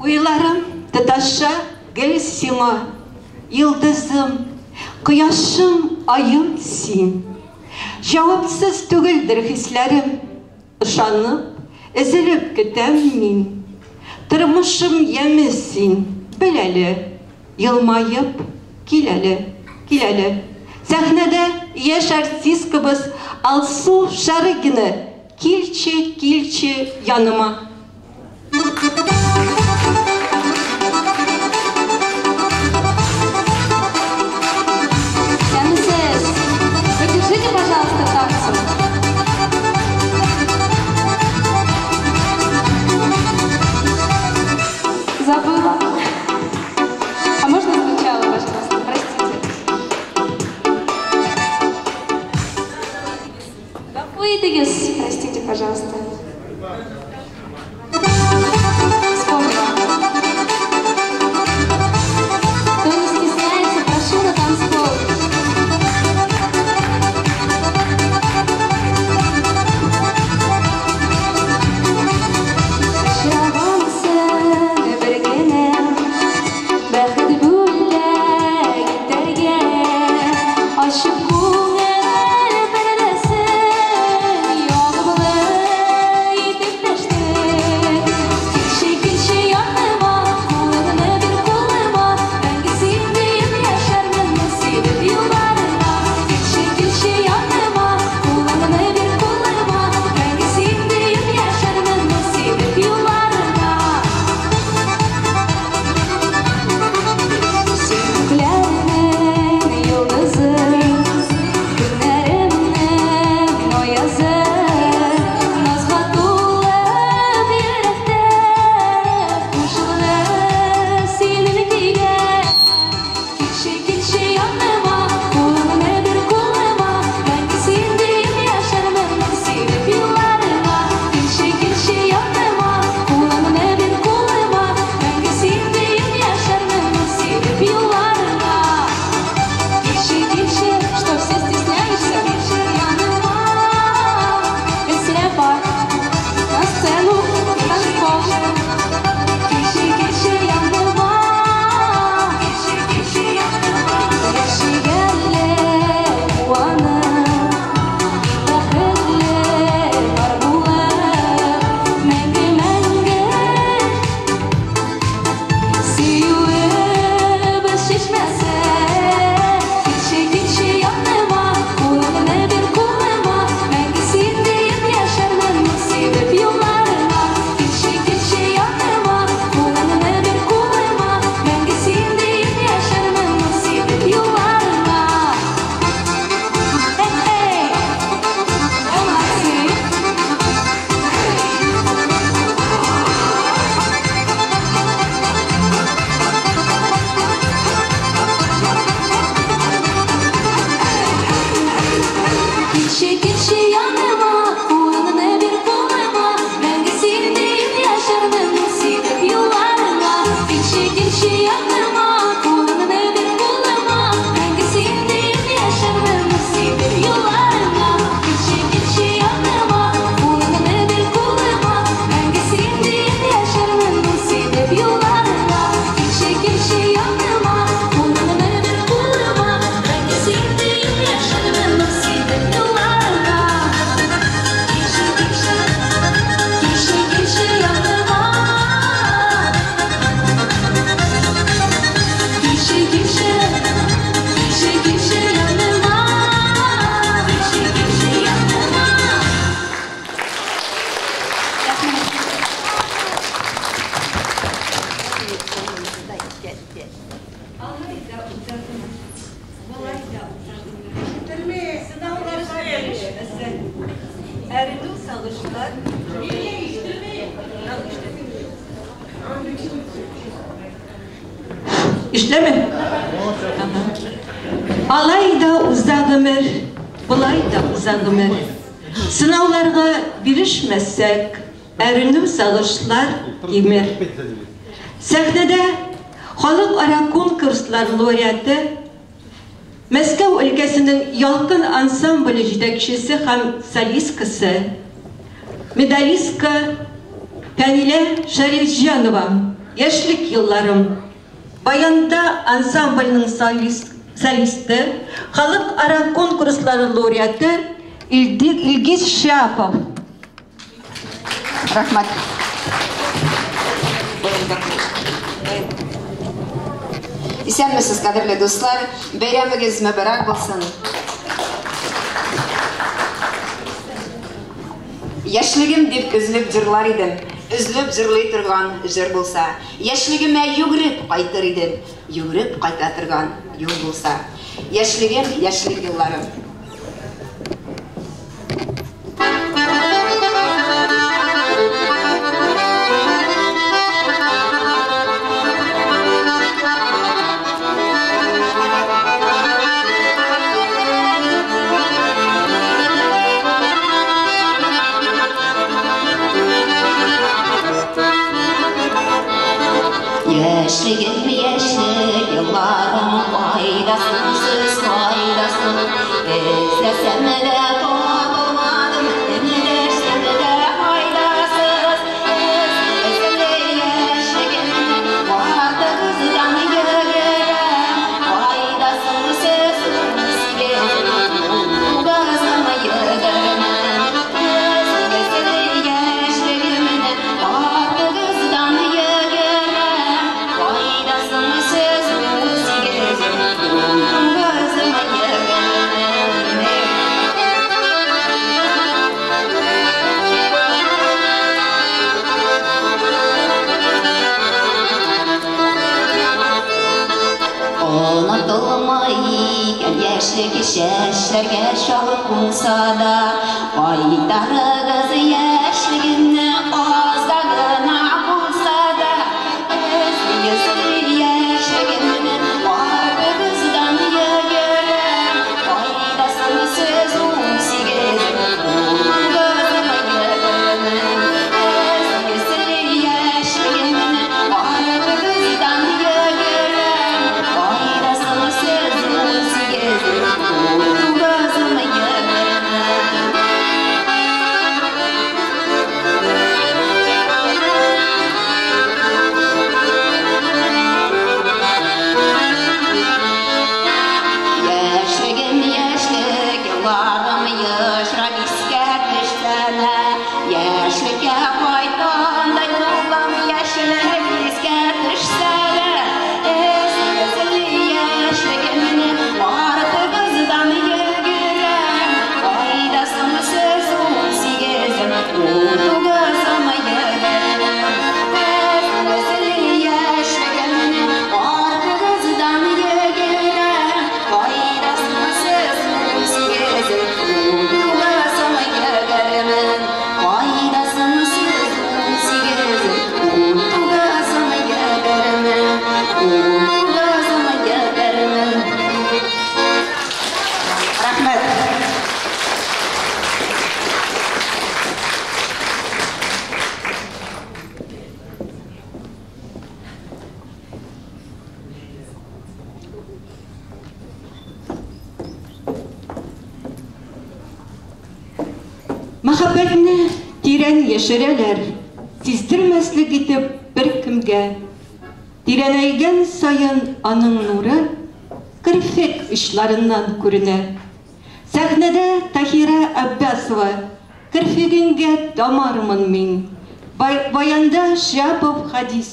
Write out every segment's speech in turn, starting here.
Уйларым тыташа гел сиңа, йылдызым, кояшым, айым син. Жауапсыз түгелдер хисләрем, ышанып, эзелеп көтәм мин. Тормышым яме син, бел әле, йылмайып, кил әле. Сәхнәдә яшь артисткабыз Алсу Шарыгина, килче яныма. Поддержите, пожалуйста, танцем. Забыла. А можно сначала, пожалуйста? Простите. Выйдегис, простите, пожалуйста. Вспомнила. Кто не стесняется, прошу на танцпол. İşleme. Alayda uzağımır, bulayda uzağımır. Sınavlarga birişmezsek, erinu sağışlar imir. Sahnede halkara konkurslar laureatı, Moskva ülkesinin yalkın ansamblı jedekçisi hem solistkası, medalistka Kamila Sharifjanova яшьлек yıllarım. Баянда ансамбльнең солисты, халыкара конкурслары лауреаты Илгиз Шапов. Рахмат. Исәнмесез, кадерле дуслар, бәйрәмегез мәбәрәк булсын. Яшьлегем дип үзлеп җырлар идем. Үзлеп җырлый торган җыр булса, яшьлегемә йөгереп кайтыр идем. Йөгереп кайта торган юл булса, яшьлегем яшьлек елларым. Яшьлегем яшьлек елларым, кайдасыз кайдасың, эзләсәм дә табылмадым, эзләсәм дә кайдасыз, яшьлегемне вакытыгыздан йөгерәм, кайдасың сез сезгә, угазыма йөгерәм, яшьлегемне вакытыгыздан яшьлек чәчләргә чалып булса да, кайтарыгыз яшьлегемне азда гына булса да, яшьлегемне артыгыздан йөгерәм, кайдасың сез сигез, яшьлегемне артыгыздан йөгерәм, кайдасың сез Мәхәббәтне тирән яшерәләр, сиздермәслек итеп бер кемгә. Тирәнәйгән саен аның нуры кирфек очларыннан күренә. Сәхнәдә Таһира Аббасова, кирфегеңгә тамармын мин. Баянда Шапов хадис.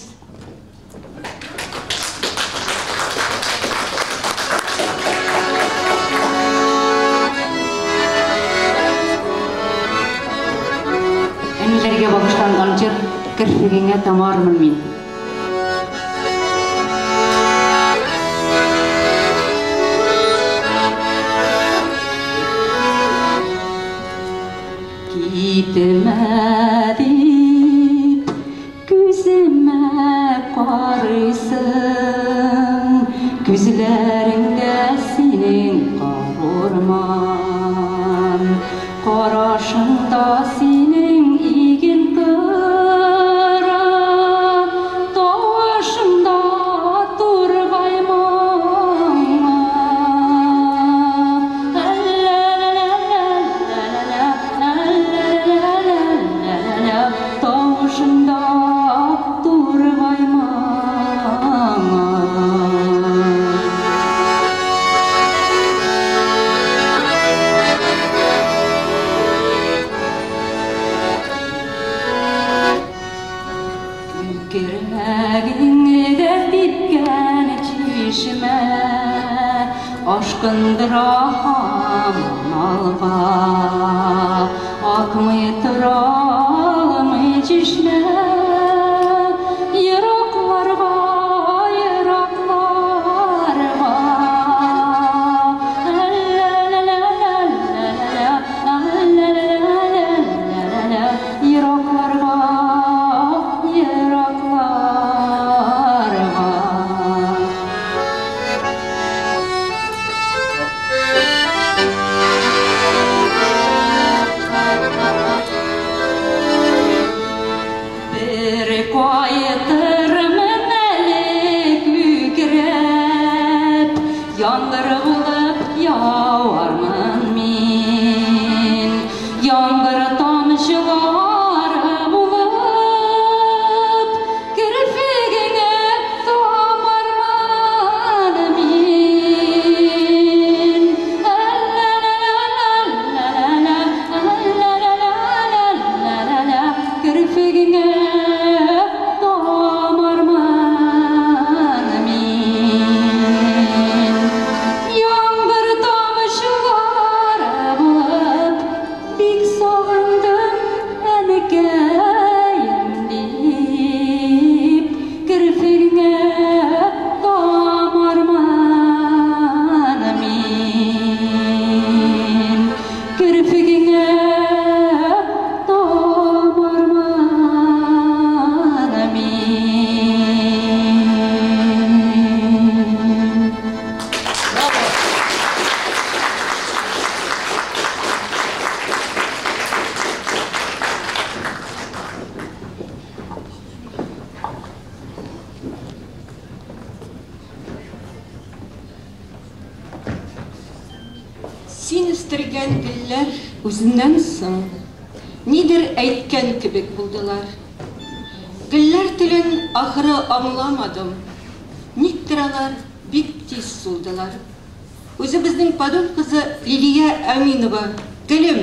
Әниләргә багышланган җыр кирфегеңә тамармын мин. Китмә дип күземә карыйсың, күзләреңдә синең карурман, карашыңда синең иген кыра, тавышыңда тургайман. Йөрәгеңдә биткән чишмә ашкындыра һаман алга. Акмый торалмый чишмә еракларга. Яңгыр булып яуармын мин, яңгыр тамчылары булып, кирпегеңә тамармын мин. Кирпегеңә Син үстергән гөлләр үзеннән соң нидер әйткән кебек булдылар. Гөлләр телен ахыры аңламадым. Никтер алар бик тиз сулдылар. Үзебезнең Падон кызы Лилия Аминова, гөлем,